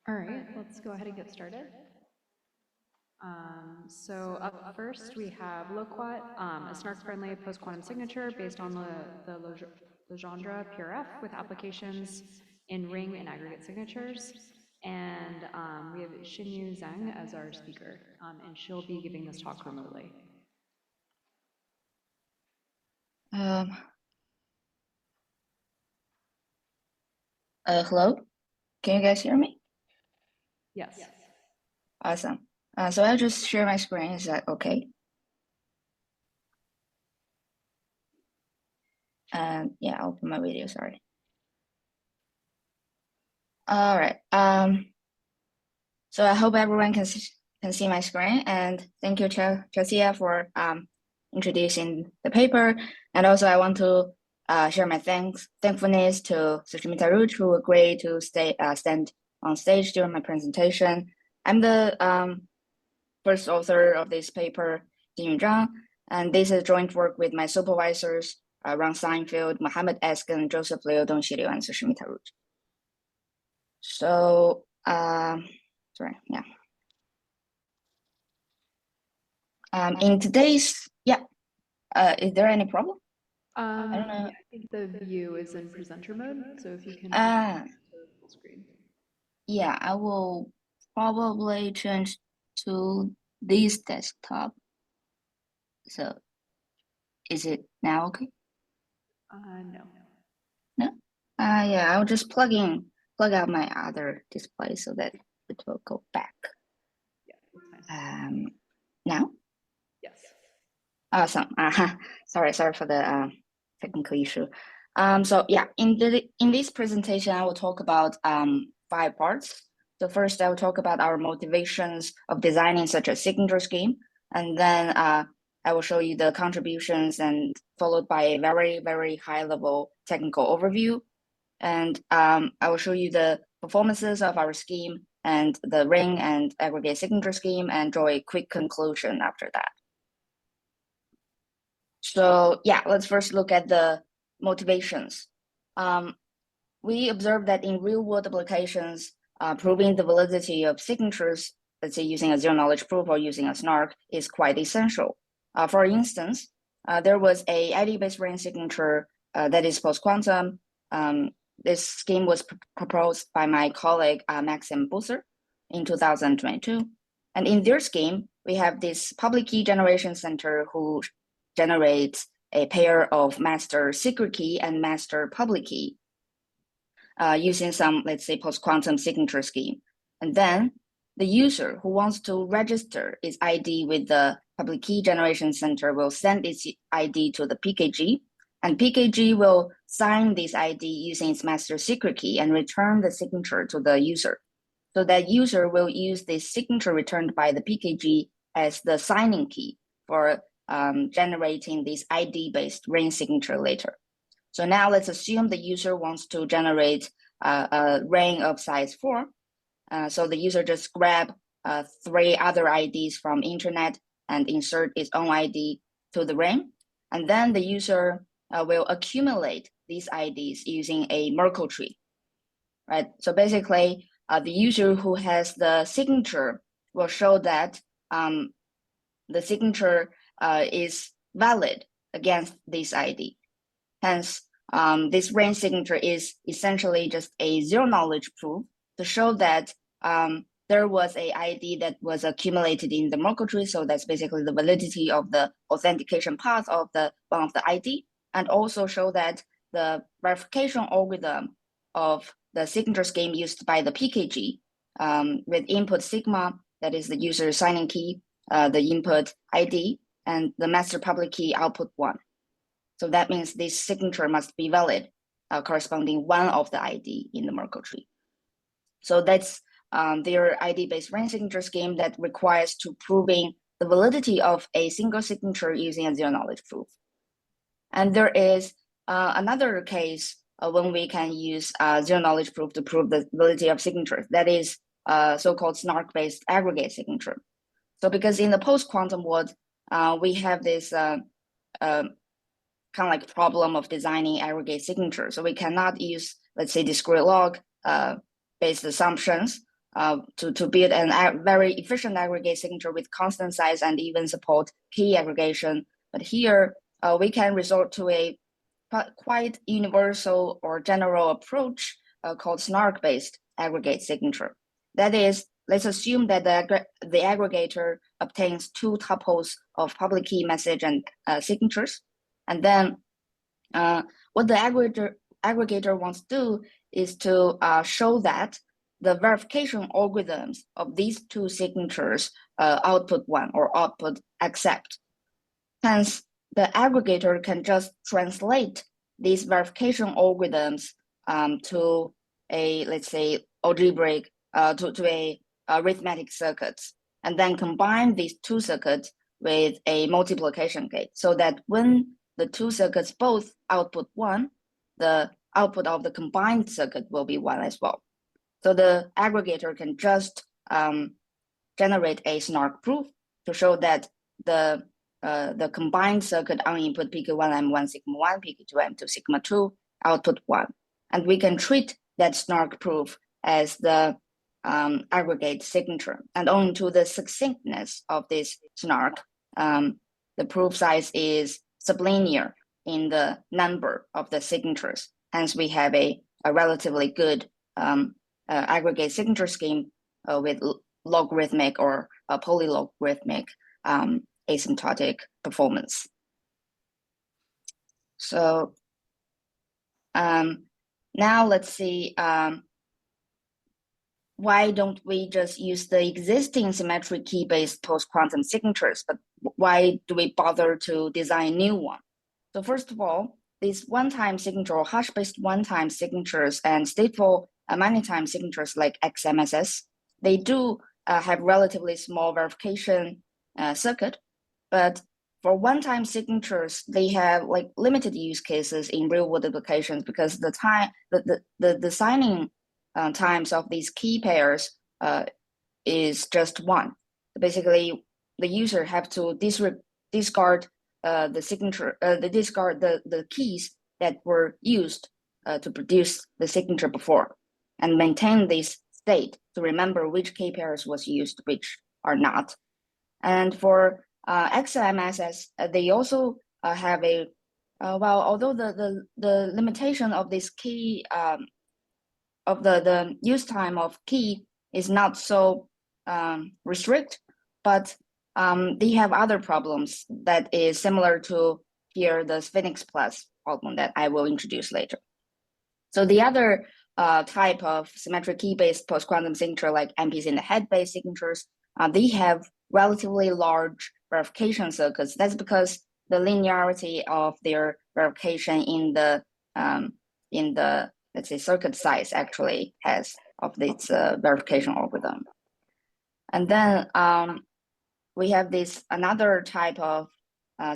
All right, let's go ahead and get started. So up first, we have Loquat, a snark-friendly post-quantum signature based on the Legendre PRF with applications in ring and aggregate signatures. And we have Xinyu Zhang as our speaker, and she'll be giving this talk remotely. Um, Hello, can you guys hear me? Yes. Awesome. So I'll just share my screen. Is that okay? And yeah, I'll open my video. Sorry. All right. So I hope everyone can see my screen. And thank you, Chelsea, for introducing the paper. And also, I want to share my thankfulness to Sushmita Root, who agreed to stand on stage during my presentation. I'm the first author of this paper, Jinyu Zhang, and this is joint work with my supervisors, Ron Seinfeld, Mohammed Eskin, Joseph Liu, Dong Xiliu, and Sushmita Root. So, sorry, yeah. In today's, is there any problem? I don't know. I think the view is in presenter mode, so if you can full screen. Yeah, I will probably change to this desktop. So, is it now okay? No. No? Yeah, I'll just plug out my other display so that it will go back. Yeah, that's fine. Now? Yes. Awesome. Sorry for the technical issue. So yeah, in this presentation, I will talk about 5 parts. So first, I will talk about our motivations of designing such a signature scheme, and then I will show you the contributions, and followed by a very, very high level technical overview. And I will show you the performances of our scheme and the ring and aggregate signature scheme, and draw a quick conclusion after that. So yeah, let's first look at the motivations. We observed that in real-world applications, proving the validity of signatures, let's say using a zero-knowledge proof or using a SNARK, is quite essential. For instance, there was a ID-based ring signature that is post-quantum. This scheme was proposed by my colleague Maxim Busser in 2022. And in their scheme, we have this public key generation center who generates a pair of master secret key and master public key using some, let's say, post-quantum signature scheme. And then the user who wants to register its ID with the public key generation center will send its ID to the PKG, and PKG will sign this ID using its master secret key and return the signature to the user. So that user will use this signature returned by the PKG as the signing key for generating this ID-based ring signature later. So now let's assume the user wants to generate a ring of size 4. So the user just grab 3 other IDs from internet and insert its own ID to the ring. And then the user will accumulate these IDs using a Merkle tree, right? So basically, the user who has the signature will show that the signature is valid against this ID. Hence, this ring signature is essentially just a zero-knowledge proof to show that there was a ID that was accumulated in the Merkle tree. So that's basically the validity of the authentication path of one of the ID, and also show that the verification algorithm of the signature scheme used by the PKG with input sigma, that is the user signing key, the input ID, and the master public key output 1. So that means this signature must be valid, corresponding one of the ID in the Merkle tree. So that's their ID-based ring signature scheme that requires to proving the validity of a single signature using a zero-knowledge proof. And there is another case when we can use zero-knowledge proof to prove the validity of signatures. That is so-called SNARK-based aggregate signature. So because in the post-quantum world, we have this kind of like problem of designing aggregate signatures. So we cannot use, let's say, discrete log based assumptions to build a very efficient aggregate signature with constant size and even support key aggregation. But here we can resort to a quite universal or general approach called snark-based aggregate signature. That is, let's assume that the aggregator obtains two tuples of public key message and signatures. And then what the aggregator wants to do is to show that the verification algorithms of these two signatures output one or output accept. Hence, the aggregator can just translate these verification algorithms to a, let's say, algebraic, to a arithmetic circuits, and then combine these two circuits with a multiplication gate so that when the two circuits both output one, the output of the combined circuit will be one as well. So the aggregator can just generate a snark proof to show that the combined circuit on input PQ1 M1 sigma 1, PQ2 M2 sigma 2, output 1. And we can treat that snark proof as the aggregate signature. And owing to the succinctness of this snark, the proof size is sublinear in the number of the signatures. Hence, we have a relatively good aggregate signature scheme with logarithmic or polylogarithmic asymptotic performance. So now let's see, why don't we just use the existing symmetric key-based post-quantum signatures, but why do we bother to design a new one? So first of all, these one-time signature or hash-based one-time signatures and stateful many-time signatures like XMSS, they do have relatively small verification circuit, but for one-time signatures, they have like limited use cases in real-world applications because the time, the signing times of these key pairs is just one. Basically, the user have to discard the signature, discard the keys that were used to produce the signature before, and maintain this state to remember which key pairs was used, which are not. And for XMSS, they also have a well, although the limitation of this key of the use time of key is not so restrict, but they have other problems that is similar to here the Sphinx Plus problem that I will introduce later. So the other type of symmetric key-based post-quantum signature like MPs in the head-based signatures, they have relatively large verification circuits. That's because the linearity of their verification in the let's say circuit size actually has of this verification algorithm. And then we have this another type of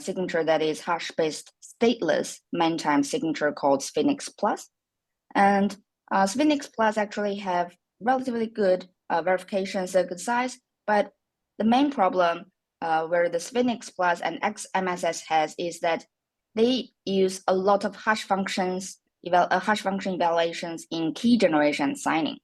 signature that is hash-based stateless main-time signature called Sphinx Plus. And Sphinx Plus actually have relatively good verification circuit size, but the main problem where the Sphinx Plus and XMSS has is that they use a lot of hash function evaluations in key generation signing.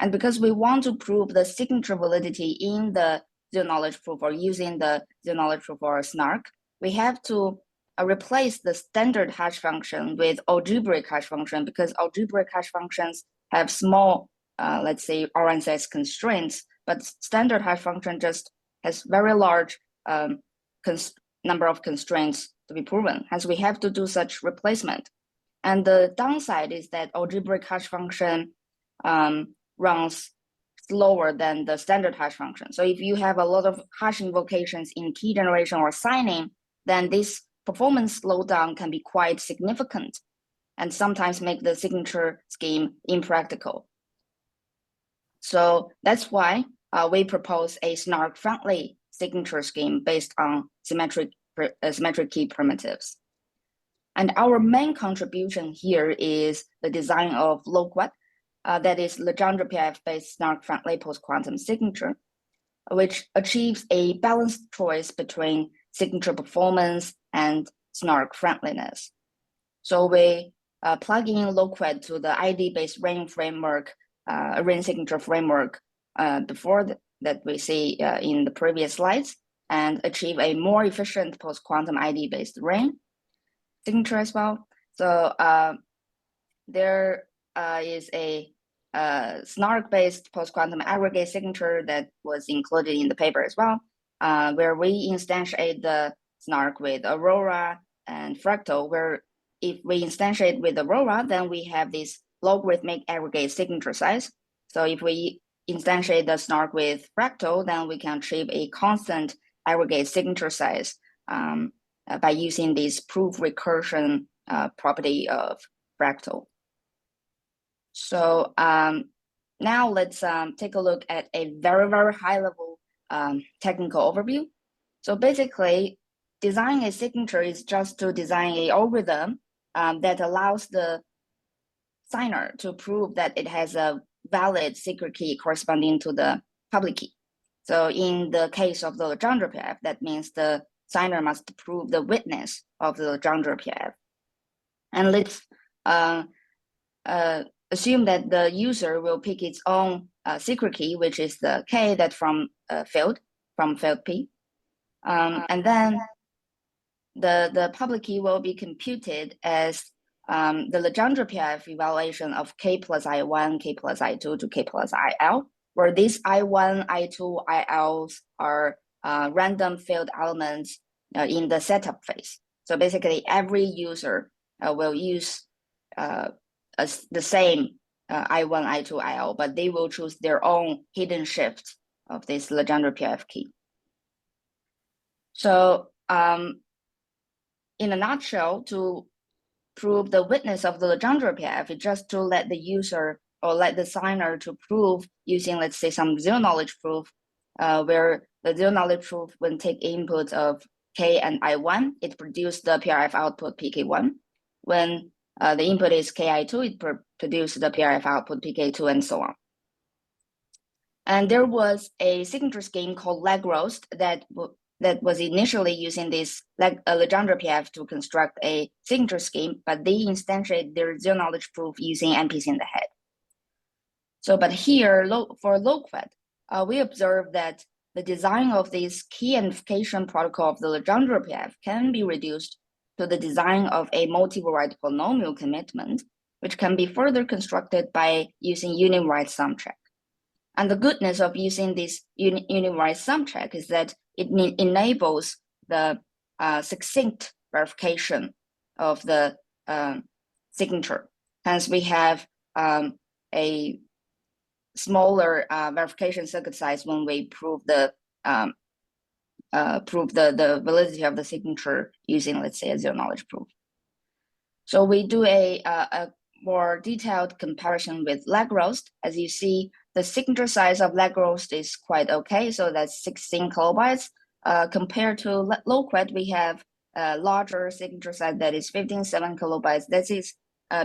And because we want to prove the signature validity in the zero knowledge proof or using the zero knowledge proof or snark, we have to replace the standard hash function with algebraic hash function because algebraic hash functions have small, let's say, RNSS constraints, but standard hash function just has very large number of constraints to be proven. Hence, we have to do such replacement. And the downside is that algebraic hash function runs slower than the standard hash function. So if you have a lot of hash invocations in key generation or signing, then this performance slowdown can be quite significant and sometimes make the signature scheme impractical. So that's why we propose a snark-friendly signature scheme based on symmetric key primitives. And our main contribution here is the design of Loquat, that is Legendre PF-based snark-friendly post-quantum signature, which achieves a balanced choice between signature performance and snark friendliness. So we plug in Loquat to the ID-based ring framework, ring signature framework before that we see in the previous slides, and achieve a more efficient post-quantum ID-based ring signature as well. So there is a SNARK-based post-quantum aggregate signature that was included in the paper as well, where we instantiate the SNARK with Aurora and Fractal, where if we instantiate with Aurora, then we have this logarithmic aggregate signature size. So if we instantiate the SNARK with Fractal, then we can achieve a constant aggregate signature size by using this proof recursion property of Fractal. So now let's take a look at a very, very high level technical overview. So basically, designing a signature is just to design an algorithm that allows the signer to prove that it has a valid secret key corresponding to the public key. So in the case of the Legendre PF, that means the signer must prove the witness of the Legendre PF. And let's assume that the user will pick its own secret key, which is the K that from field P. And then the public key will be computed as the Legendre PF evaluation of K plus I1, K plus I2 to K plus IL, where these I1, I2, ILs are random field elements in the setup phase. So basically, every user will use the same I1, I2, IL, but they will choose their own hidden shift of this Legendre PF key. So in a nutshell, to prove the witness of the Legendre PF, is just to let the user or let the signer to prove using, let's say, some zero knowledge proof, where the zero knowledge proof, when take input of K and I1, it produces the PRF output PK1. When the input is KI2, it produces the PRF output PK2, and so on. And there was a signature scheme called Legrost that was initially using this Legendre PF to construct a signature scheme, but they instantiated their zero knowledge proof using MPC in the head. So, but here for Loquet, we observed that the design of this key identification protocol of the Legendre PF can be reduced to the design of a multivariate polynomial commitment, which can be further constructed by using univariate sum check. And the goodness of using this univariate sum check is that it enables the succinct verification of the signature. Hence, we have a smaller verification circuit size when we prove the validity of the signature using, let's say, a zero knowledge proof. So we do a more detailed comparison with Legrost. As you see, the signature size of Legrost is quite okay. So that's 16 kilobytes. Compared to Loquet, we have a larger signature size that is 15.7 kilobytes. That is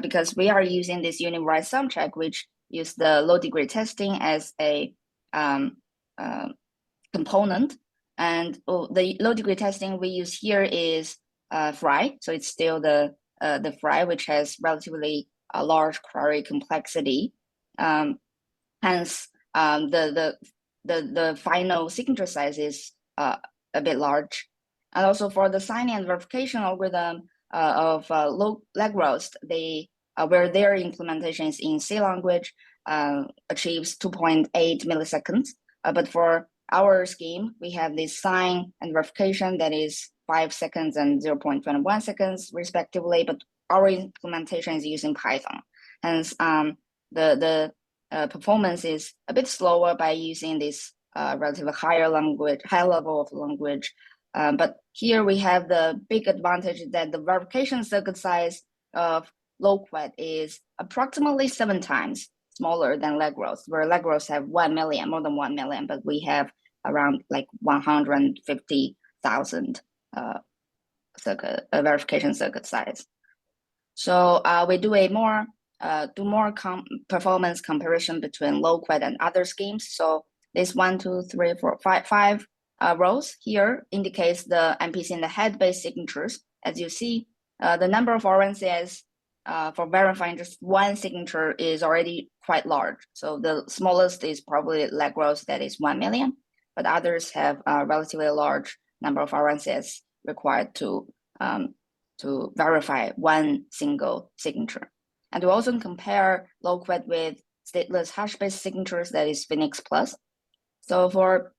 because we are using this univariate sum check, which use the low degree testing as a component. And the low degree testing we use here is Fry. So it's still the Fry, which has relatively a large query complexity. Hence, the final signature size is a bit large. And also for the signing and verification algorithm of Legrost, where their implementation is in C language, achieves 2.8 milliseconds. But for our scheme, we have this sign and verification that is 5 seconds and 0.21 seconds respectively, but our implementation is using Python. Hence, the performance is a bit slower by using this relatively higher level of language. But here we have the big advantage that the verification circuit size of Loquet is approximately 7 times smaller than Legrost, where Legrost have 1 million, more than 1 million, but we have around like 150,000 verification circuit size. So we do a more performance comparison between Loquet and other schemes. So this 1, 2, 3, 4, 5 rows here indicates the MPC in the head-based signatures. As you see, the number of RNCs for verifying just one signature is already quite large. So the smallest is probably Legros, that is 1 million, but others have a relatively large number of RNCs required to verify one single signature. And we also compare Loquet with stateless hash-based signatures, that is Sphinx Plus. So for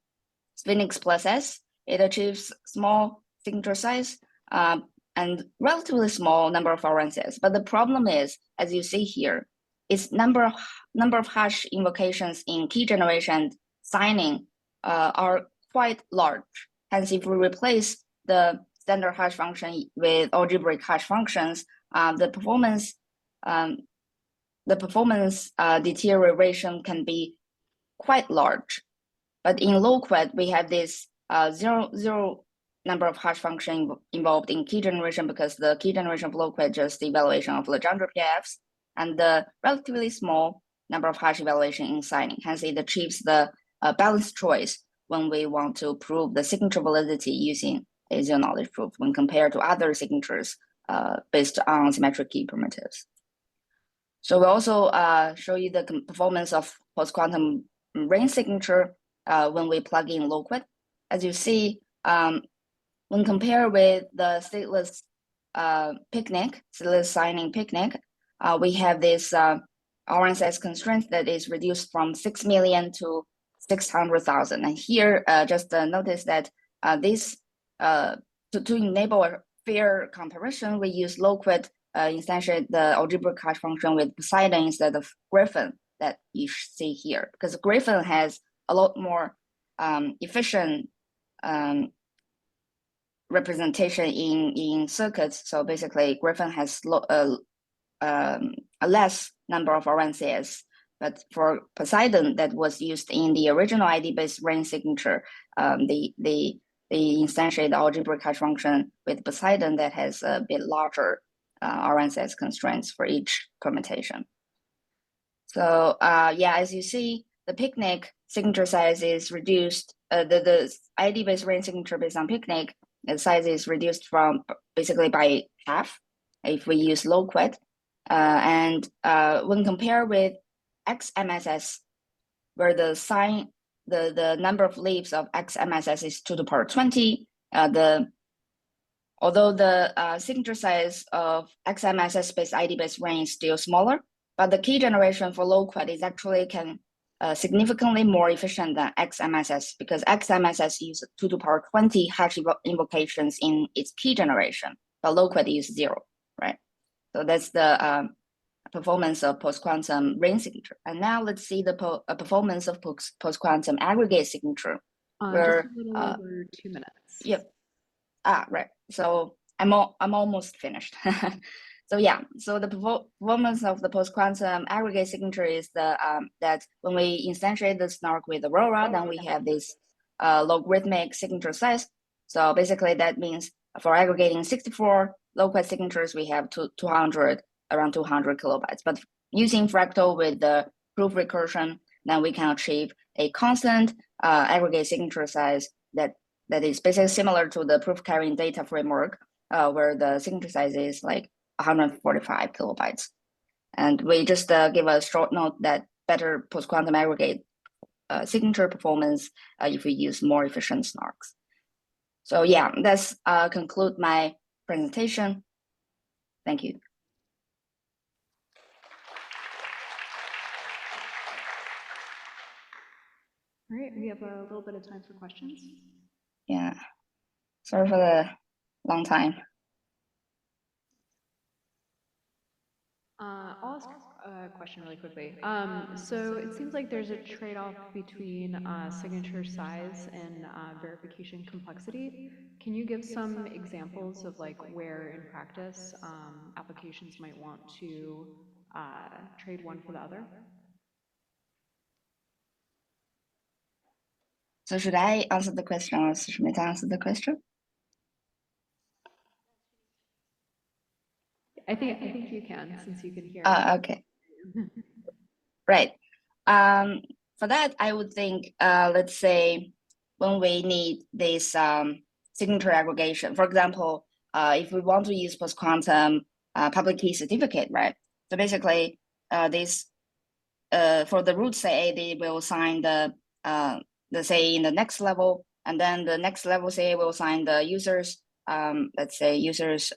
Sphinx Plus S, it achieves small signature size and relatively small number of RNCs. But the problem is, as you see here, its number of hash invocations in key generation and signing are quite large. Hence, if we replace the standard hash function with algebraic hash functions, the performance deterioration can be quite large. But in Loquet, we have this zero number of hash function involved in key generation, because the key generation of Loquet just the evaluation of Legendre PFs, and the relatively small number of hash evaluation in signing. Hence, it achieves the balanced choice when we want to prove the signature validity using a zero-knowledge proof when compared to other signatures based on symmetric key primitives. So we also show you the performance of post-quantum ring signature when we plug in Loquet. As you see, when compared with the stateless stateless signing picnic, we have this RNSS constraint that is reduced from 6 million to 600,000. And here, just notice that to enable a fair comparison, we use Loquet instantiate the algebraic hash function with Poseidon instead of Griffin that you see here, because Griffin has a lot more efficient representation in circuits. So basically, Griffin has a less number of RNCs. But for Poseidon, that was used in the original ID-based ring signature, they instantiate the algebraic hash function with Poseidon that has a bit larger RNCs constraints for each permutation. So yeah, as you see, the picnic signature size is reduced. The ID-based ring signature based on picnic, the size is reduced from basically by half if we use Loquet. And when compared with XMSS, where the number of leaves of XMSS is 2 to the power 20, although the signature size of XMSS-based ID-based ring is still smaller, but the key generation for Loquet is actually significantly more efficient than XMSS, because XMSS uses 2 to the power 20 hash invocations in its key generation, but Loquet uses 0, right? So that's the performance of post-quantum ring signature. And now let's see the performance of post-quantum aggregate signature. Just a little over 2 minutes. Yep. Right. So I'm almost finished. So yeah, so the performance of the post-quantum aggregate signature is that when we instantiate the snark with Aurora, then we have this logarithmic signature size. So basically that means for aggregating 64 Loquet signatures, we have around 200 kilobytes. But using Fractal with the proof recursion, then we can achieve a constant aggregate signature size that is basically similar to the proof carrying data framework, where the signature size is like 145 kilobytes. And we just give a short note that better post-quantum aggregate signature performance if we use more efficient snarks. So yeah, that's conclude my presentation. Thank you. All right, we have a little bit of time for questions. Yeah, sorry for the long time. I'll ask a question really quickly. So it seems like there's a trade-off between signature size and verification complexity. Can you give some examples of like where in practice applications might want to trade one for the other? So should I answer the question or should Meta answer the question? I think you can, since you can hear. Okay. Right. For that, I would think, let's say, when we need this signature aggregation, for example, if we want to use post-quantum public key certificate, right? So basically, this for the root CA, they will sign the CA in the next level, and then the next level CA will sign the user's let's say user's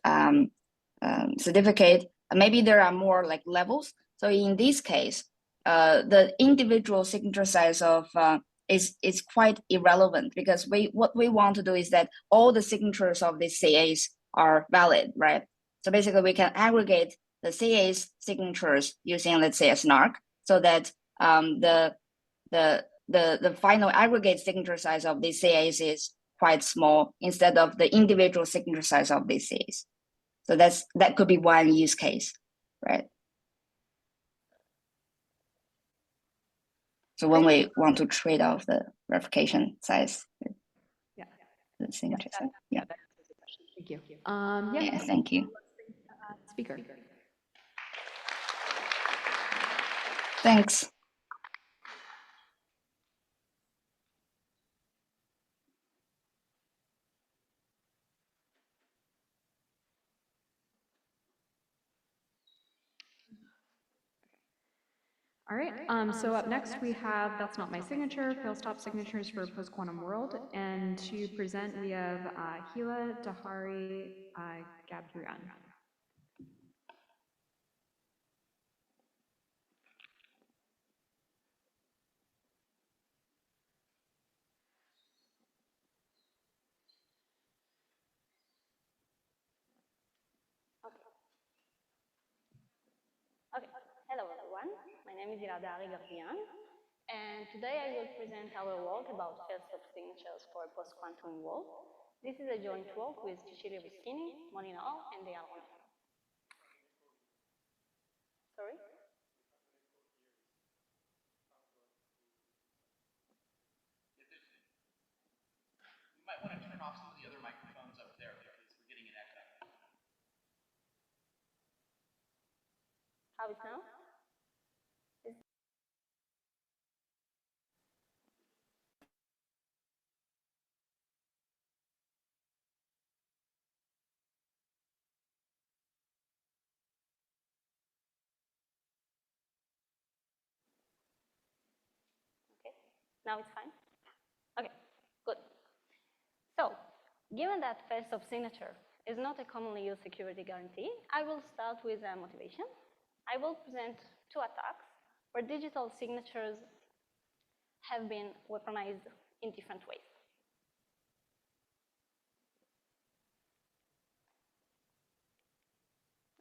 certificate. Maybe there are more like levels. So in this case, the individual signature size of is quite irrelevant, because what we want to do is that all the signatures of these CAs are valid, right? So basically, we can aggregate the CA's signatures using, let's say, a snark, so that the final aggregate signature size of these CAs is quite small, instead of the individual signature size of these CAs. So that could be one use case, right? So when we want to trade off the verification size, Yeah. the signature size. Yeah. That answers the question. Thank you. Yeah, thank you. Speaker. Thanks. All right, so up next we have That's Not My Signature, Fail Stop Signatures for Post-Quantum World. And to present, we have Hila Dahari Gabdurian. Okay. Hello, everyone. My name is Iladari Gardian, and today I will present our work about first-step signatures for a post-quantum world. This is a joint work with Cecilia Vischini, Moni Nao, and Eyal Ronen. Sorry? You might want to turn off some of the other microphones up there because we're getting an echo. How is now? Okay. Now it's fine? Okay, good. So, given that first-step signature is not a commonly used security guarantee, I will start with a motivation. I will present two attacks where digital signatures have been weaponized in different ways.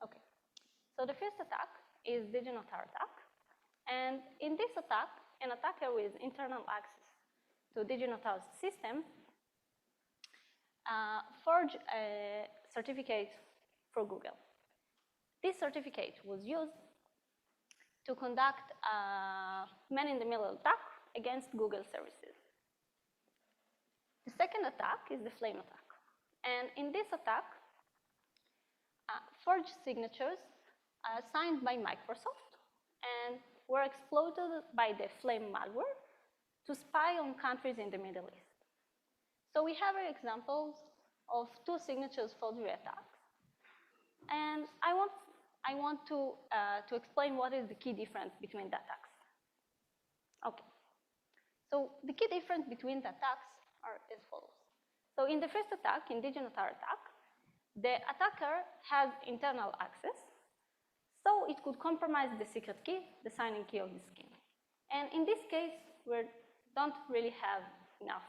Okay, so the first attack is DigiNotar attack. And in this attack, an attacker with internal access to DigiNotar's system forged a certificate for Google. This certificate was used to conduct a man-in-the-middle attack against Google services. The second attack is the flame attack. And in this attack, forged signatures signed by Microsoft and were exploited by the flame malware to spy on countries in the Middle East. So we have examples of two signatures forgery attacks. And I want to explain what is the key difference between the attacks. Okay. So the key difference between the attacks are as follows. So in the first attack, in DigiNotar attack, the attacker has internal access, so it could compromise the secret key, the signing key of the scheme. And in this case, we don't really have enough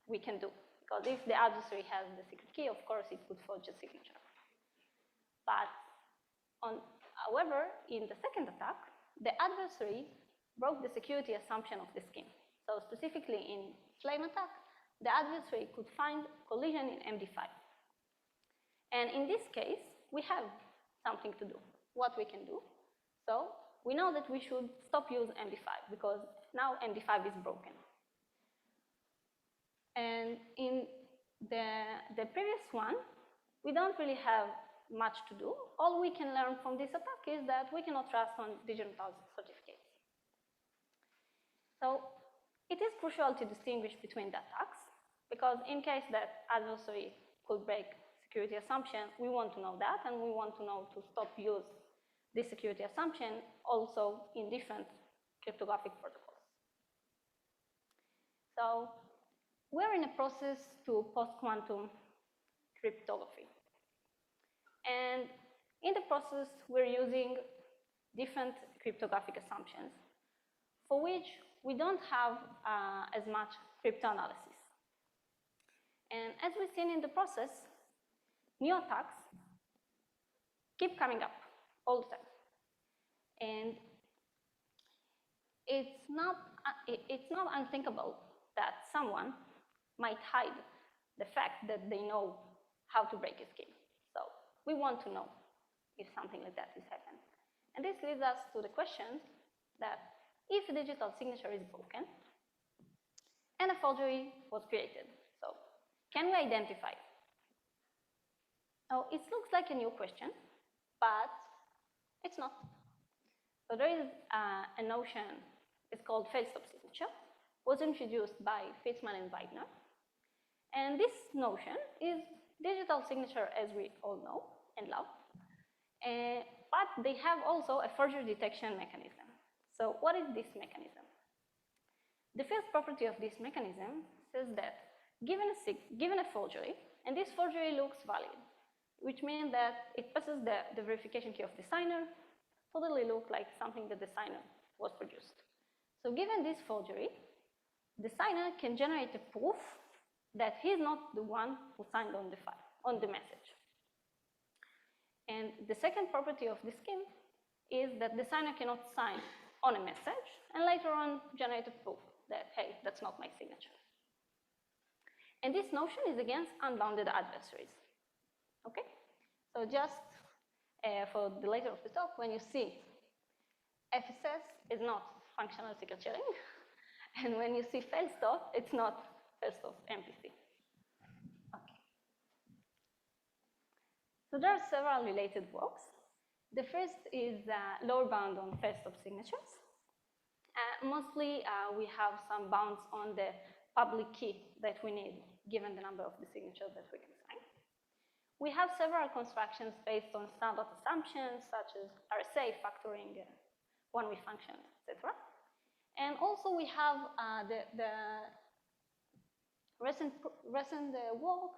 we can do, because if the adversary has the secret key, of course, it could forge a signature. But however, in the second attack, the adversary broke the security assumption of the scheme. So specifically in flame attack, the adversary could find collision in MD5. And in this case, we have something to do, what we can do. So we know that we should stop using MD5 because now MD5 is broken. And in the previous one, we don't really have much to do. All we can learn from this attack is that we cannot trust on digital certificates. So it is crucial to distinguish between the attacks, because in case that adversary could break security assumption, we want to know that, and we want to know to stop use this security assumption also in different cryptographic protocols. So we're in a process to post-quantum cryptography. And in the process, we're using different cryptographic assumptions for which we don't have as much cryptanalysis. And as we've seen in the process, new attacks keep coming up all the time. And it's not unthinkable that someone might hide the fact that they know how to break a scheme. So we want to know if something like that is happening. And this leads us to the question that if a digital signature is broken and a forgery was created, so can we identify? Now, it looks like a new question, but it's not. So there is a notion, it's called fail-stop signature, was introduced by Fitzman and Weidner. And this notion is digital signature as we all know and love, but they have also a forgery detection mechanism. So what is this mechanism? The first property of this mechanism says that given a forgery, and this forgery looks valid, which means that it passes the verification key of the signer, totally look like something that the signer was produced. So given this forgery, the signer can generate a proof that he's not the one who signed on the file, on the message. And the second property of this scheme is that the signer cannot sign on a message and later on generate a proof that, hey, that's not my signature. And this notion is against unbounded adversaries. Okay? So just for the later of the talk, when you see FSS is not functional secret sharing, and when you see fail-stop, it's not fail-stop MPC. Okay. So there are several related works. The first is lower bound on fail-stop signatures. Mostly, we have some bounds on the public key that we need, given the number of the signatures that we can sign. We have several constructions based on standard assumptions, such as RSA, factoring, one-way function, etc. And also we have the recent work,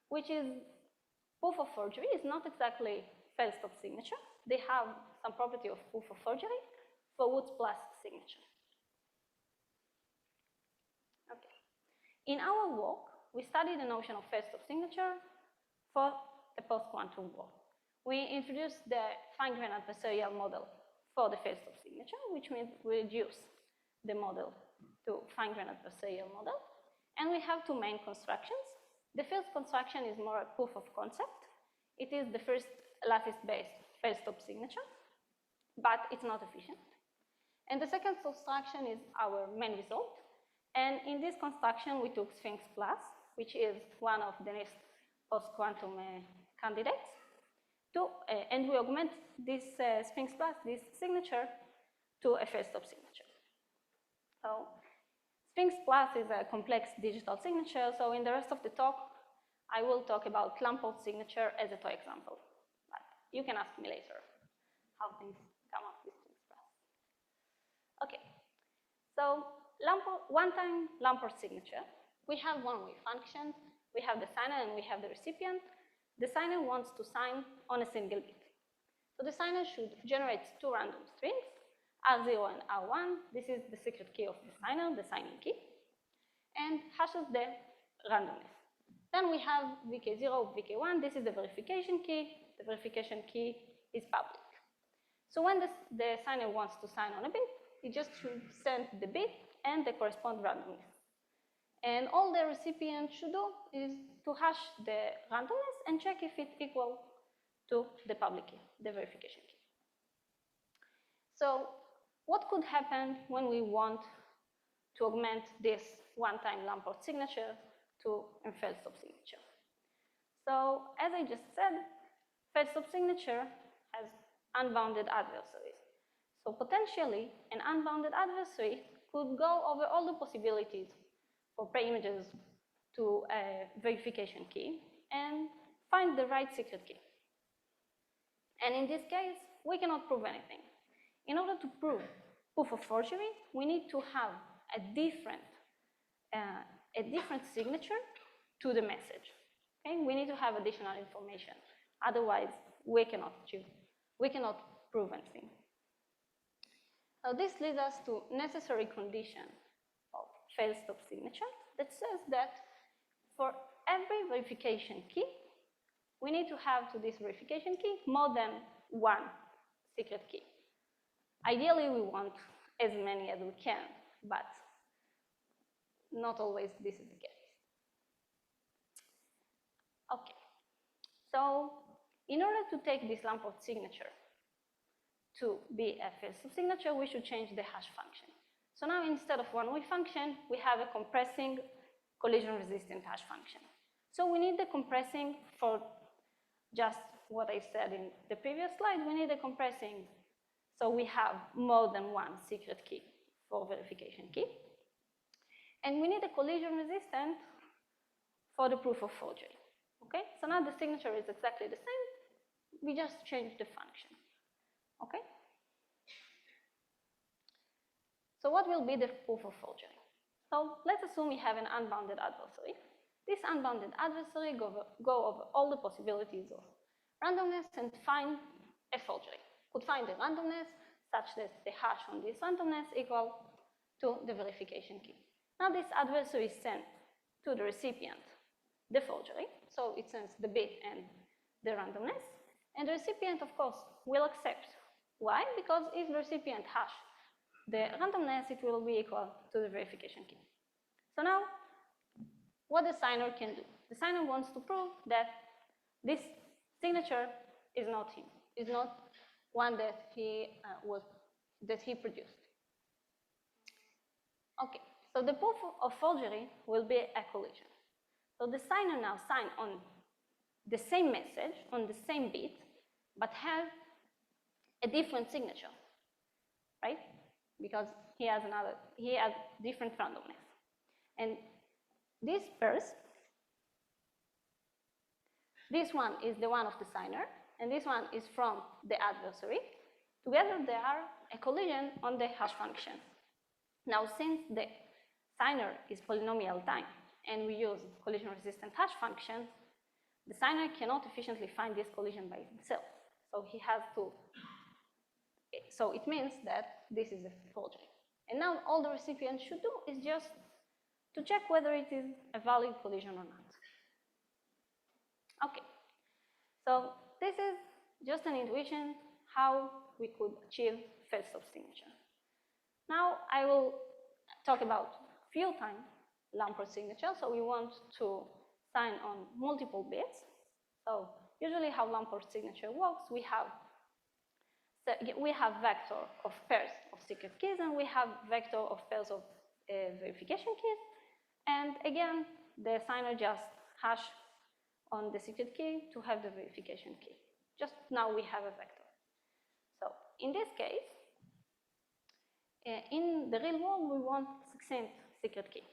which is proof of forgery. It's not exactly fail-stop signature. They have some property of proof of forgery for Woods plus signature. Okay. In our work, we studied the notion of fail-stop signature for a post-quantum world. We introduced the fine-grained adversarial model for the fail-stop signature, which means we reduce the model to fine-grained adversarial model. And we have two main constructions. The first construction is more a proof of concept. It is the first lattice-based fail-stop signature, but it's not efficient. And the second construction is our main result. And in this construction, we took Sphinx Plus, which is one of the next post-quantum candidates, and we augment this Sphinx Plus, this signature, to a fail-stop signature. So Sphinx Plus is a complex digital signature, so in the rest of the talk, I will talk about Lamport signature as a toy example. But you can ask me later how things come up with Sphinx Plus. Okay, so one-time Lamport signature. We have one-way function. We have the signer and we have the recipient. The signer wants to sign on a single bit. So the signer should generate two random strings, R0 and R1. This is the secret key of the signer, the signing key, and hashes the randomness. Then we have VK0, VK1. This is the verification key. The verification key is public. So when the signer wants to sign on a bit, he just should send the bit and the corresponding randomness. And all the recipient should do is to hash the randomness and check if it's equal to the public key, the verification key. So what could happen when we want to augment this one-time Lamport signature to a fail-stop signature? So as I just said, fail-stop signature has unbounded adversaries. So potentially, an unbounded adversary could go over all the possibilities for preimages to a verification key and find the right secret key. And in this case, we cannot prove anything. In order to prove proof of forgery, we need to have a different signature to the message. Okay? We need to have additional information. Otherwise, we cannot prove anything. So this leads us to necessary condition of fail stop signature that says that for every verification key, we need to have to this verification key more than one secret key. Ideally, we want as many as we can, but not always this is the case. Okay, so in order to take this Lamport signature to be a fail stop signature, we should change the hash function. So now instead of one-way function, we have a compressing collision-resistant hash function. So we need the compressing for just what I said in the previous slide. We need the compressing so we have more than one secret key for verification key. And we need a collision resistant for the proof of forgery. Okay, so now the signature is exactly the same. We just change the function. Okay. So what will be the proof of forgery? So let's assume we have an unbounded adversary. This unbounded adversary go over all the possibilities of randomness and find a forgery. Could find the randomness such that the hash on this randomness equal to the verification key. Now this adversary sends to the recipient the forgery, so it sends the bit and the randomness, and the recipient, of course, will accept. Why? Because if the recipient hash the randomness, it will be equal to the verification key. So now, what the signer can do? The signer wants to prove that this signature is not him, is not one that he produced. Okay, so the proof of forgery will be a collision. So the signer now signs on the same message, on the same bit, but has a different signature, right? Because he has different randomness. And this pairs, this one is the one of the signer, and this one is from the adversary. Together they are a collision on the hash function. Now, since the signer is polynomial time, and we use collision-resistant hash function, the signer cannot efficiently find this collision by himself. So he has to. So it means that this is a forgery. And now all the recipient should do is just to check whether it is a valid collision or not. Okay. So this is just an intuition how we could achieve fail stop signature. Now I will talk about field-time Lamport signature. So we want to sign on multiple bits. So usually how Lamport signature works, we have vector of pairs of secret keys, and we have vector of pairs of verification keys. And again, the signer just hash on the secret key to have the verification key. Just now we have a vector. So in this case, in the real world, we want succinct secret key.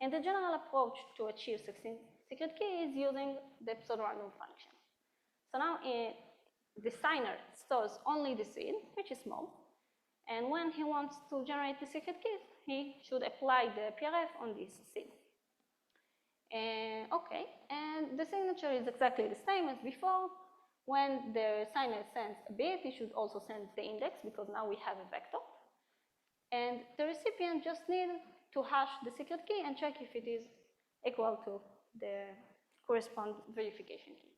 And the general approach to achieve succinct secret key is using the pseudo-random function. So now the signer stores only the seed, which is small, and when he wants to generate the secret key, he should apply the PRF on this seed. Okay, and the signature is exactly the same as before. When the signer sends a bit, he should also send the index, because now we have a vector. And the recipient just needs to hash the secret key and check if it is equal to the corresponding verification key.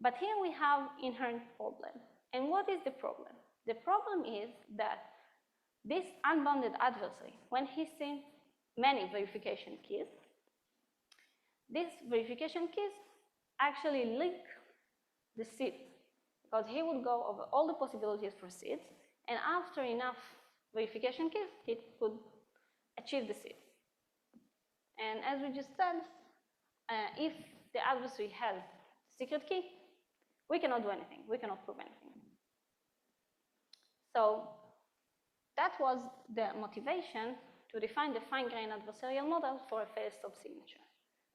But here we have inherent problem. And what is the problem? The problem is that this unbounded adversary, when he sends many verification keys, these verification keys actually link the seed, because he would go over all the possibilities for seeds, and after enough verification keys, he could achieve the seed. And as we just said, if the adversary has secret key, we cannot do anything. We cannot prove anything. So that was the motivation to define the fine-grained adversarial model for a fail stop signature.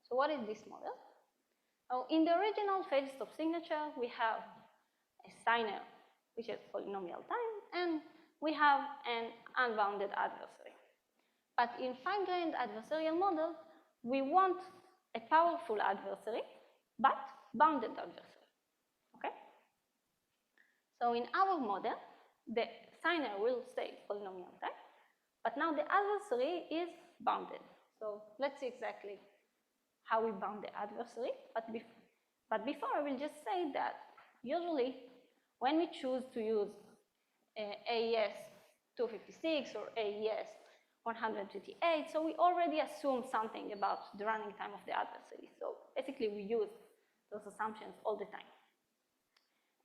So what is this model? In the original fail stop signature, we have a signer, which is polynomial time, and we have an unbounded adversary. But in fine-grained adversarial model, we want a powerful adversary, but bounded adversary, okay? So in our model, the signer will stay polynomial time, but now the adversary is bounded. So let's see exactly how we bound the adversary, but before I will just say that usually when we choose to use AES 256 or AES 128, so we already assume something about the running time of the adversary. So basically we use those assumptions all the time.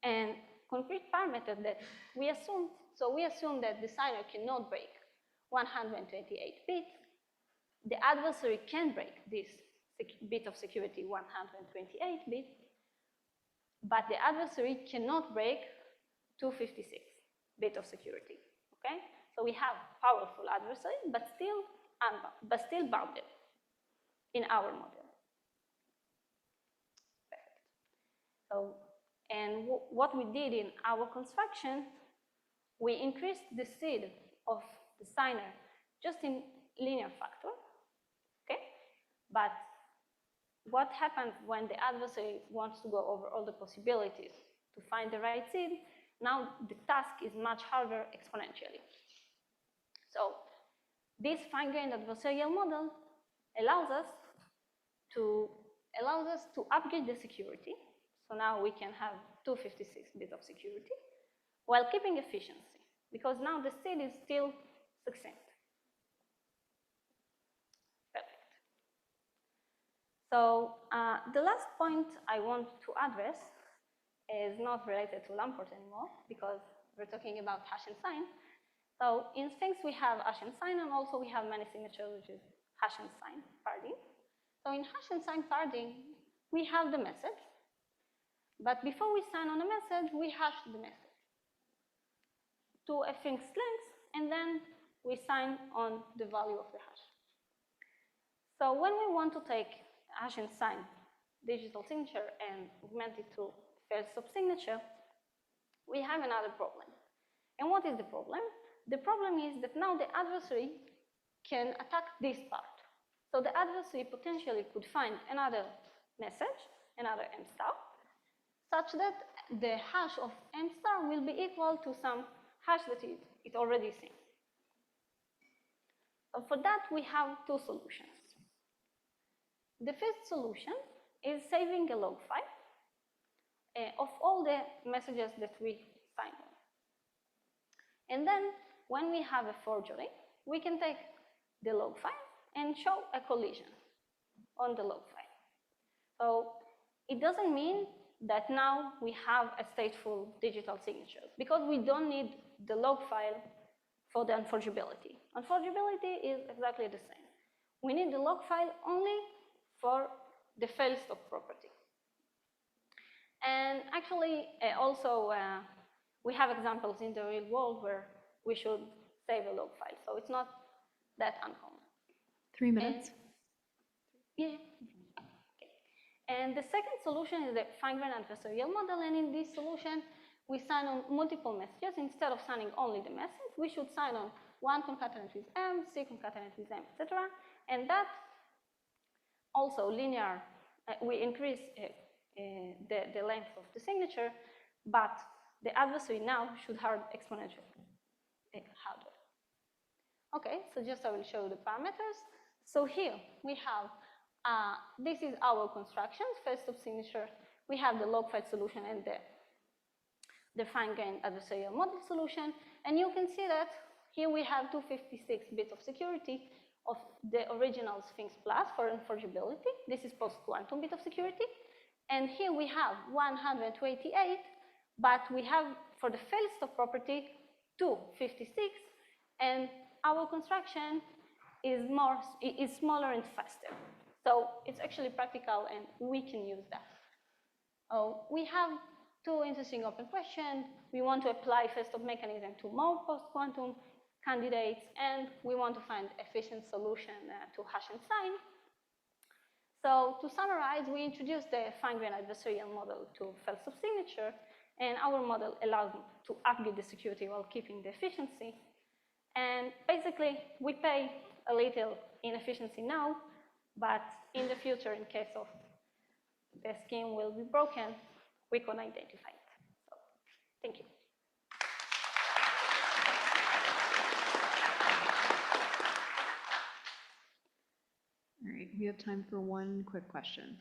And concrete parameter that we assume, so we assume that the signer cannot break 128 bits. The adversary can break this bit of security 128 bits, but the adversary cannot break 256 bit of security, okay? So we have powerful adversary, but still bounded in our model. Perfect. So, and what we did in our construction, we increased the seed of the signer just in linear factor, okay? But what happens when the adversary wants to go over all the possibilities to find the right seed? Now the task is much harder exponentially. So this fine-grained adversarial model allows us to upgrade the security. So now we can have 256 bits of security while keeping efficiency, because now the seed is still succinct. Perfect. So the last point I want to address is not related to Lamport anymore, because we're talking about hash and sign. So in Sphinx we have hash and sign, and also we have many signatures, which is hash and sign parting. So in hash and sign parting, we have the message, but before we sign on a message, we hash the message to a fixed length, and then we sign on the value of the hash. So when we want to take hash and sign digital signature and augment it to fail stop signature, we have another problem. And what is the problem? The problem is that now the adversary can attack this part. So the adversary potentially could find another message, another M star, such that the hash of M star will be equal to some hash that it already seen. So for that, we have two solutions. The first solution is saving a log file of all the messages that we signed on. And then when we have a forgery, we can take the log file and show a collision on the log file. So it doesn't mean that now we have a stateful digital signature, because we don't need the log file for the unforgeability. Unforgeability is exactly the same. We need the log file only for the fail stop property. And actually, also, we have examples in the real world where we should save a log file, so it's not that uncommon. 3 minutes. Yeah. Okay. And the second solution is the fine-grained adversarial model, and in this solution, we sign on multiple messages. Instead of signing only the message, we should sign on 1 concatenate with M, C concatenate with M, etc. And that also linear, we increase the length of the signature, but the adversary now should hard exponentially harder. Okay, so just I will show the parameters. So here we have, this is our construction, fail stop signature. We have the log file solution and the fine-grained adversarial model solution. And you can see that here we have 256 bits of security of the original Sphinx Plus for unforgeability. This is post-quantum bit of security. And here we have 128, but we have, for the fail stop property, 256, and our construction is smaller and faster. So it's actually practical, and we can use that. We have two interesting open questions. We want to apply fail stop mechanism to more post-quantum candidates, and we want to find efficient solution to hash and sign. So to summarize, we introduced the fine-grained adversarial model to fail subsignature, and our model allows to upgrade the security while keeping the efficiency. And basically, we pay a little inefficiency now, but in the future, in case of the scheme will be broken, we can identify it. So, thank you. All right, we have time for one quick question.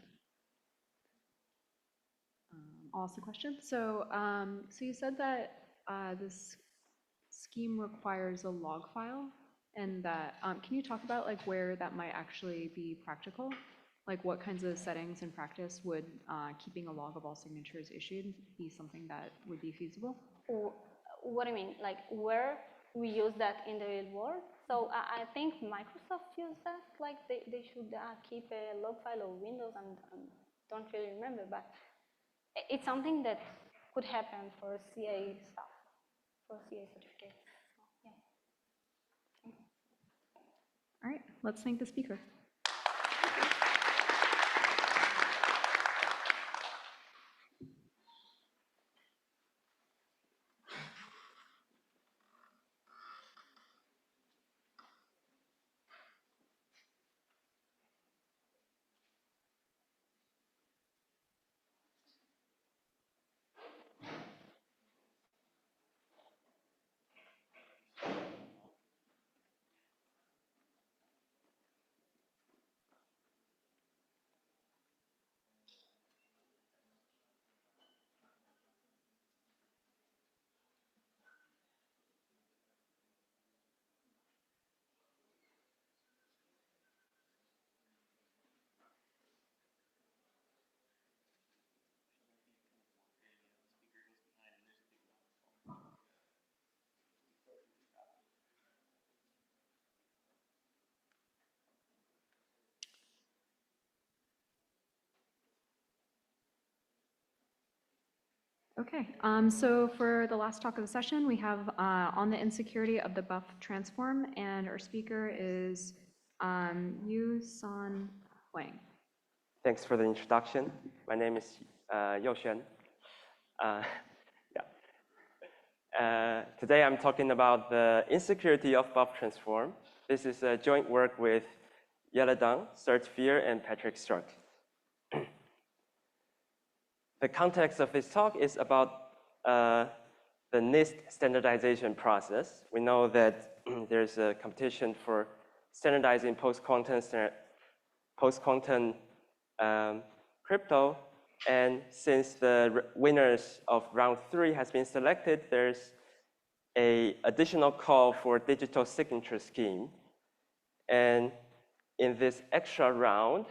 I'll ask the question. So you said that this scheme requires a log file, and that can you talk about like where that might actually be practical? Like what kinds of settings in practice would keeping a log of all signatures issued be something that would be feasible? What do you mean? Like where we use that in the real world? So I think Microsoft used that. Like they should keep a log file of Windows, and don't really remember, but it's something that could happen for CA stuff, for CA certificates. So, yeah. All right, let's thank the speaker. Okay, so for the last talk of the session, we have on the insecurity of the buff transform, and our speaker is Yu-San Huang. Thanks for the introduction. My name is Youxuan. Today I'm talking about the insecurity of buff transform. This is a joint work with Yeladang, Serge Fear, and Patrick Struck. The context of this talk is about the NIST standardization process. We know that there's a competition for standardizing post-quantum crypto, and since the winners of round 3 has been selected, there's an additional call for digital signature scheme. And in this extra round,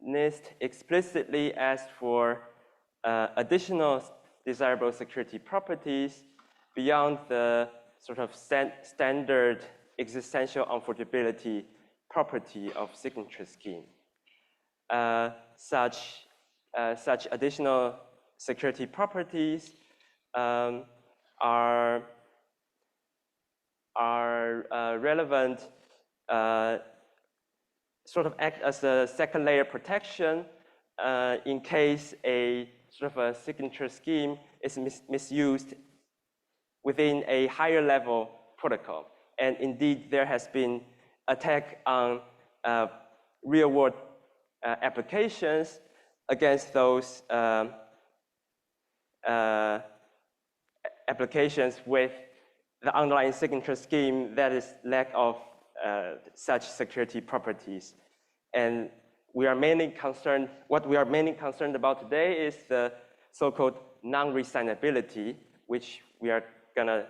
NIST explicitly asked for additional desirable security properties beyond the sort of standard existential unforgeability property of signature scheme. Such additional security properties are relevant, sort of act as a second layer protection in case a sort of a signature scheme is misused within a higher level protocol. And indeed, there has been attack on real world applications against those applications with the underlying signature scheme that is lack of such security properties. And what we are mainly concerned about today is the so-called non-resignability, which we are gonna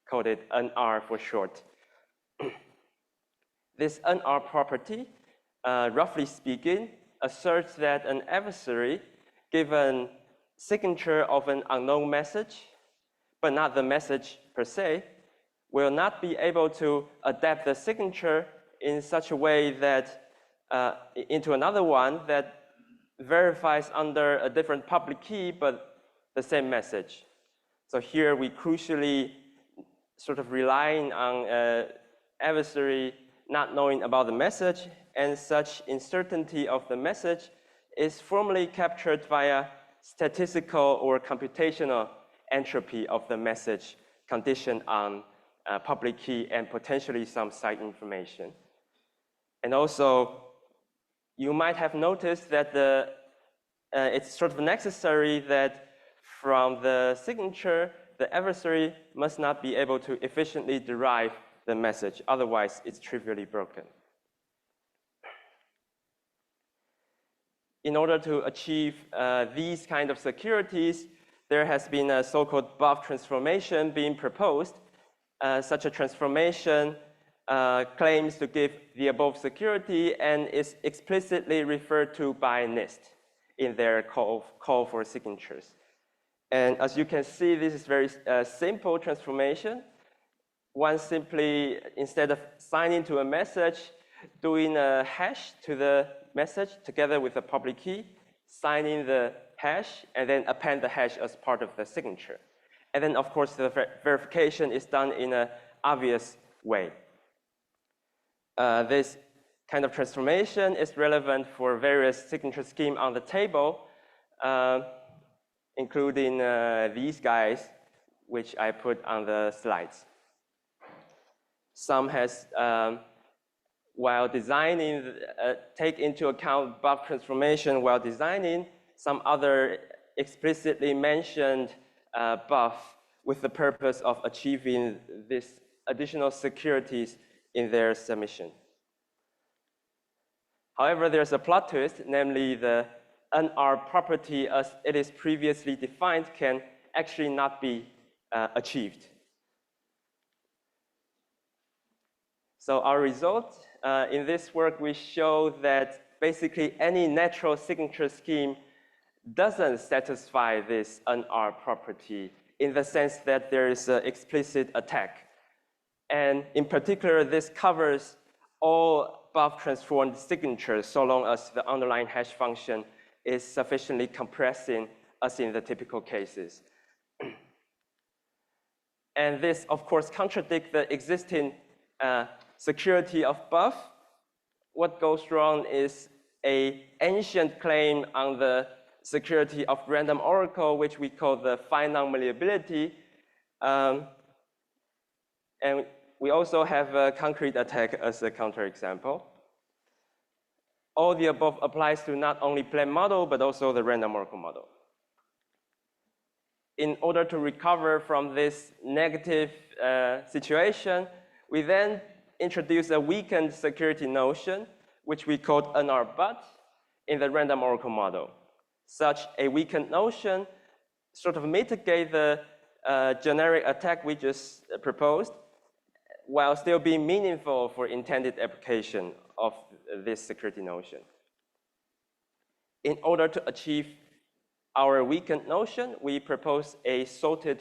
call it NR for short. This NR property, roughly speaking, asserts that an adversary, given signature of an unknown message, but not the message per se, will not be able to adapt the signature in such a way that into another one that verifies under a different public key, but the same message. So here we crucially sort of relying on adversary not knowing about the message, and such uncertainty of the message is formally captured via statistical or computational entropy of the message conditioned on public key and potentially some site information. And also, you might have noticed that it's sort of necessary that from the signature, the adversary must not be able to efficiently derive the message. Otherwise, it's trivially broken. In order to achieve these kind of securities, there has been a so-called buff transformation being proposed. Such a transformation claims to give the above security and is explicitly referred to by NIST in their call for signatures. And as you can see, this is very simple transformation. One simply, instead of signing to a message, doing a hash to the message together with the public key, signing the hash, and then append the hash as part of the signature. And then, of course, the verification is done in an obvious way. This kind of transformation is relevant for various signature schemes on the table, including these guys, which I put on the slides. Some has, while designing, take into account buff transformation while designing. Some other explicitly mentioned buff with the purpose of achieving this additional securities in their submission. However, there's a plot twist, namely the NR property as it is previously defined can actually not be achieved. So our result in this work, we show that basically any natural signature scheme doesn't satisfy this NR property in the sense that there is an explicit attack. And in particular, this covers all buff transformed signatures so long as the underlying hash function is sufficiently compressing as in the typical cases. And this, of course, contradicts the existing security of buff. What goes wrong is an ancient claim on the security of random oracle, which we call the phi non-malleability. And we also have a concrete attack as a counterexample. All the above applies to not only plain model, but also the random oracle model. In order to recover from this negative situation, we then introduce a weakened security notion, which we called NR but in the random oracle model. Such a weakened notion sort of mitigate the generic attack we just proposed, while still being meaningful for intended application of this security notion. In order to achieve our weakened notion, we propose a sorted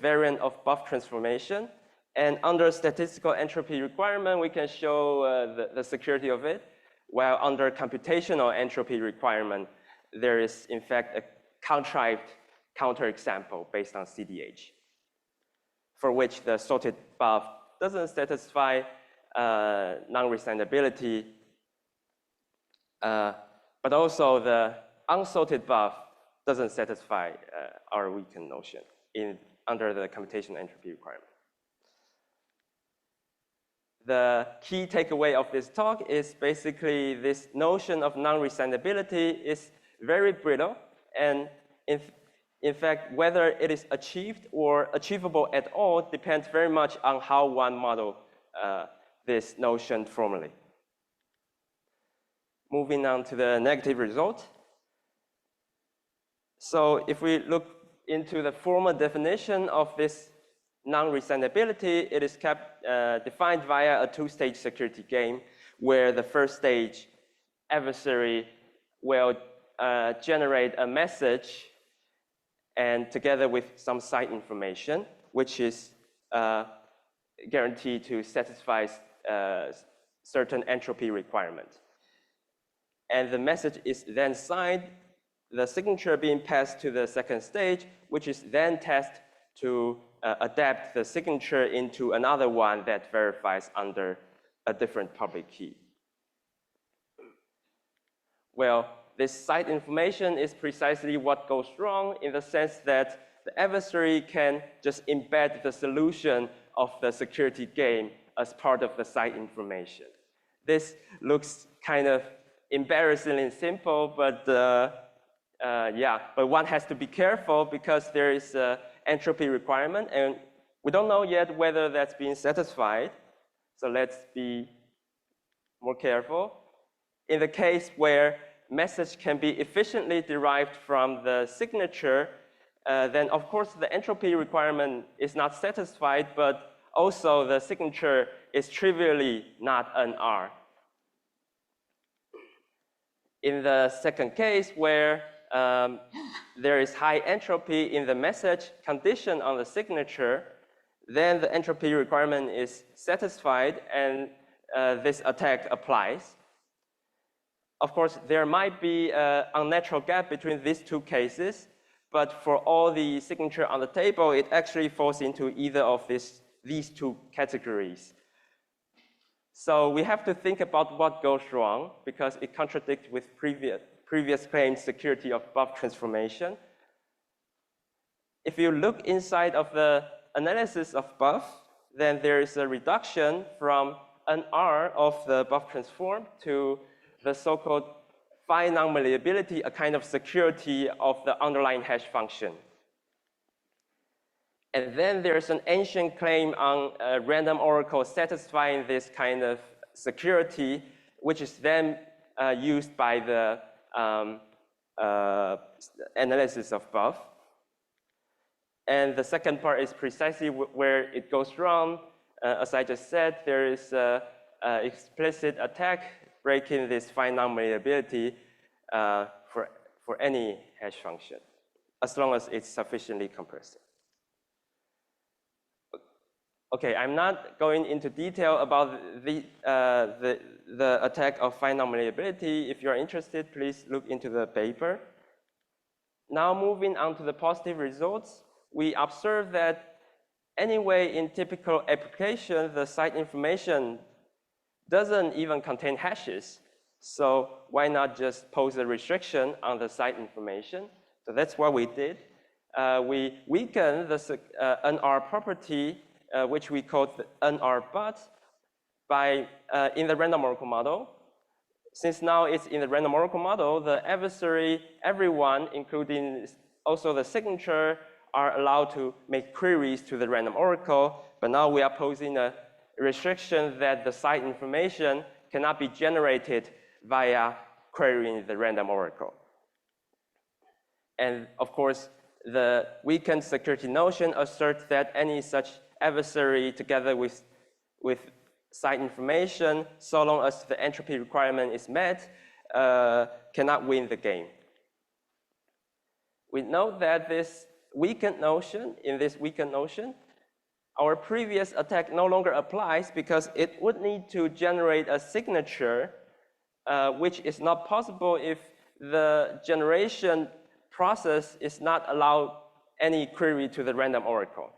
variant of buff transformation. And under statistical entropy requirement, we can show the security of it, while under computational entropy requirement, there is, in fact, a contrived counterexample based on CDH, for which the sorted buff doesn't satisfy non-resignability, but also the unsorted buff doesn't satisfy our weakened notion under the computational entropy requirement. The key takeaway of this talk is basically this notion of non-resignability is very brittle, and in fact, whether it is achieved or achievable at all depends very much on how one model this notion formally. Moving on to the negative result. So if we look into the formal definition of this non-resignability, it is defined via a two-stage security game, where the first stage adversary will generate a message and together with some site information, which is guaranteed to satisfy certain entropy requirement. And the message is then signed, the signature being passed to the second stage, which is then tested to adapt the signature into another one that verifies under a different public key. Well, this site information is precisely what goes wrong in the sense that the adversary can just embed the solution of the security game as part of the site information. This looks kind of embarrassingly simple, but but one has to be careful because there is an entropy requirement, and we don't know yet whether that's being satisfied. So let's be more careful. In the case where message can be efficiently derived from the signature, then of course the entropy requirement is not satisfied, but also the signature is trivially not an R. In the second case where there is high entropy in the message condition on the signature, then the entropy requirement is satisfied and this attack applies. Of course, there might be an unnatural gap between these two cases, but for all the signature on the table, it actually falls into either of these two categories. So we have to think about what goes wrong because it contradicts with previous claimed security of buff transformation. If you look inside of the analysis of buff, then there is a reduction from an R of the buff transform to the so-called phi non-malleability, a kind of security of the underlying hash function. And then there's an ancient claim on a random oracle satisfying this kind of security, which is then used by the analysis of buff. And the second part is precisely where it goes wrong. As I just said, there is an explicit attack breaking this phi non-malleability for any hash function, as long as it's sufficiently compressive. Okay, I'm not going into detail about the attack of phi non-malleability. If you're interested, please look into the paper. Now moving on to the positive results, we observe that anyway in typical application, the site information doesn't even contain hashes. So why not just pose a restriction on the site information? So that's what we did. We weakened the NR property, which we called the NR but, in the random oracle model. Since now it's in the random oracle model, the adversary, everyone, including also the signature, are allowed to make queries to the random oracle. But now we are posing a restriction that the site information cannot be generated via querying the random oracle. And of course, the weakened security notion asserts that any such adversary together with site information, so long as the entropy requirement is met, cannot win the game. We note that this weakened notion, our previous attack no longer applies because it would need to generate a signature, which is not possible if the generation process is not allowed any query to the random oracle.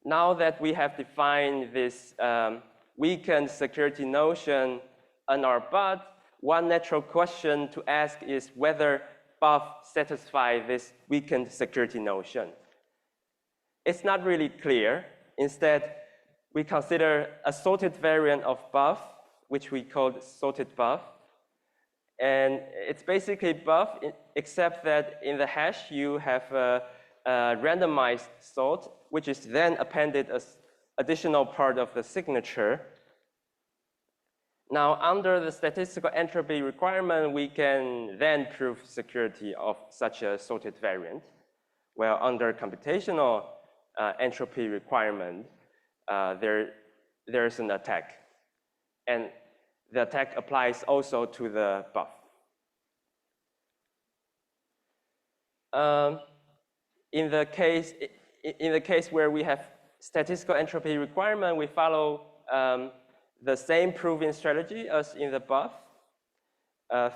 Now that we have defined this weakened security notion NR but, one natural question to ask is whether buff satisfies this weakened security notion. It's not really clear. Instead, we consider a sorted variant of buff, which we called sorted buff. And it's basically buff, except that in the hash you have a randomized sort, which is then appended as additional part of the signature. Now, under the statistical entropy requirement, we can then prove security of such a sorted variant. While under computational entropy requirement, there's an attack. And the attack applies also to the buff. In the case where we have statistical entropy requirement, we follow the same proving strategy as in the buff.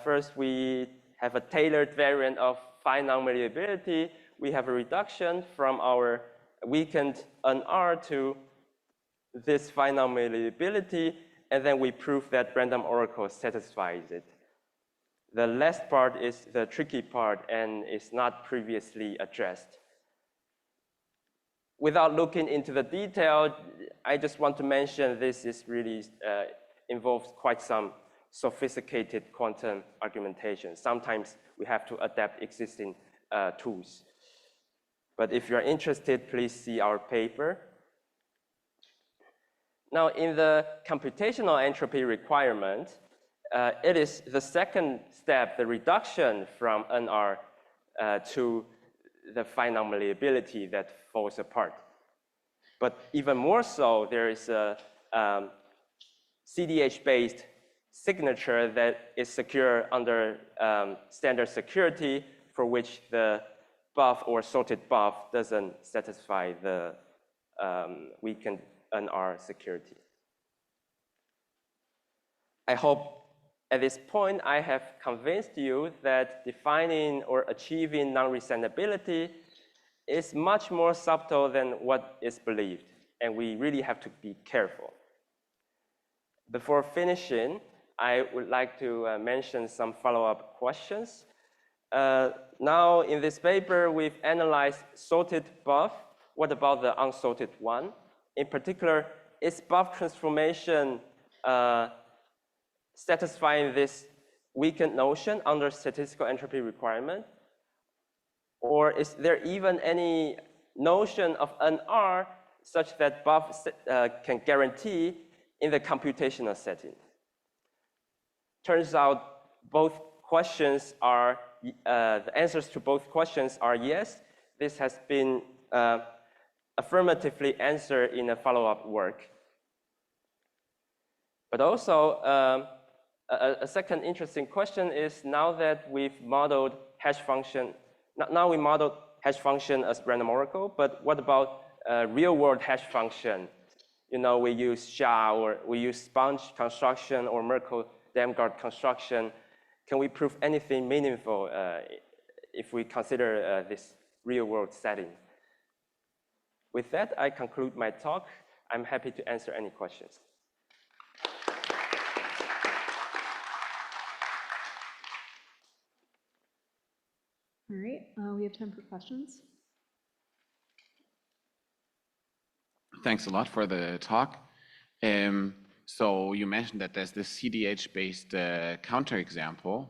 First, we have a tailored variant of phi non-malleability, we have a reduction from our weakened NR to this phi non-malleability, and then we prove that random oracle satisfies it. The last part is the tricky part and is not previously addressed. Without looking into the detail, I just want to mention this is really involves quite some sophisticated quantum argumentation. Sometimes we have to adapt existing tools. But if you're interested, please see our paper. Now, in the computational entropy requirement, it is the second step, the reduction from NR to the phi non-malleability that falls apart. But even more so, there is a CDH-based signature that is secure under standard security, for which the buff or sorted buff doesn't satisfy the weakened NR security. I hope at this point I have convinced you that defining or achieving non-resendability is much more subtle than what is believed, and we really have to be careful. Before finishing, I would like to mention some follow-up questions. Now, in this paper, we've analyzed sorted buff. What about the unsorted one? In particular, is buff transformation satisfying this weakened notion under statistical entropy requirement? Or is there even any notion of NR such that buff can guarantee in the computational setting? Turns out both questions are, the answers to both questions are yes. This has been affirmatively answered in a follow-up work. But also, a second interesting question is, now that we've modeled hash function, now we modeled hash function as random oracle, but what about real-world hash function? You know, we use SHA, or we use sponge construction or Merkle-Damgard construction. Can we prove anything meaningful if we consider this real-world setting? With that, I conclude my talk. I'm happy to answer any questions. All right, we have time for questions. Thanks a lot for the talk. So you mentioned that there's this CDH-based counterexample.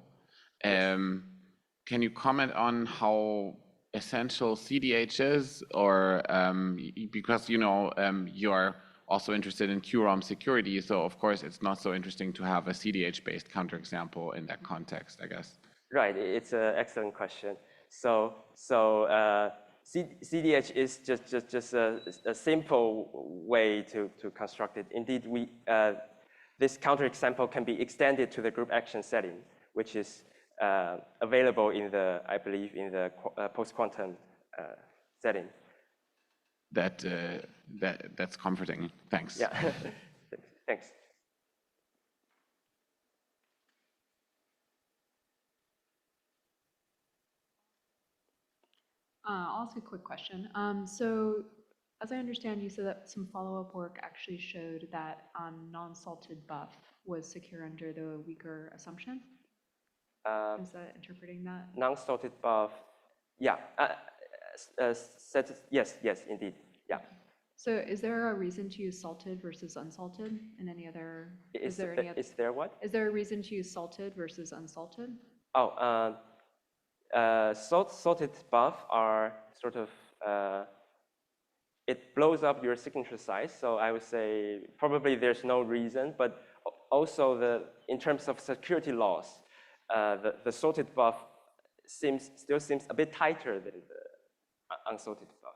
Can you comment on how essential CDH is, or because you're also interested in QROM security, so of course it's not so interesting to have a CDH-based counterexample in that context, I guess. Right, it's an excellent question. So CDH is just a simple way to construct it. Indeed, this counterexample can be extended to the group action setting, which is available in the, I believe, in the post-quantum setting. That's comforting. Thanks. Yeah, thanks. I'll ask a quick question. So, as I understand, you said that some follow-up work actually showed that non-salted buff was secure under the weaker assumption. Is that interpreting that? Non-salted buff, yeah. Yes, indeed, yeah. So, is there a reason to use salted versus unsalted in any other? Is there what? Is there a reason to use salted versus unsalted? Oh, salted buff are sort of, it blows up your signature size. So I would say probably there's no reason, but also in terms of security loss, the salted buff still seems a bit tighter than the unsalted buff.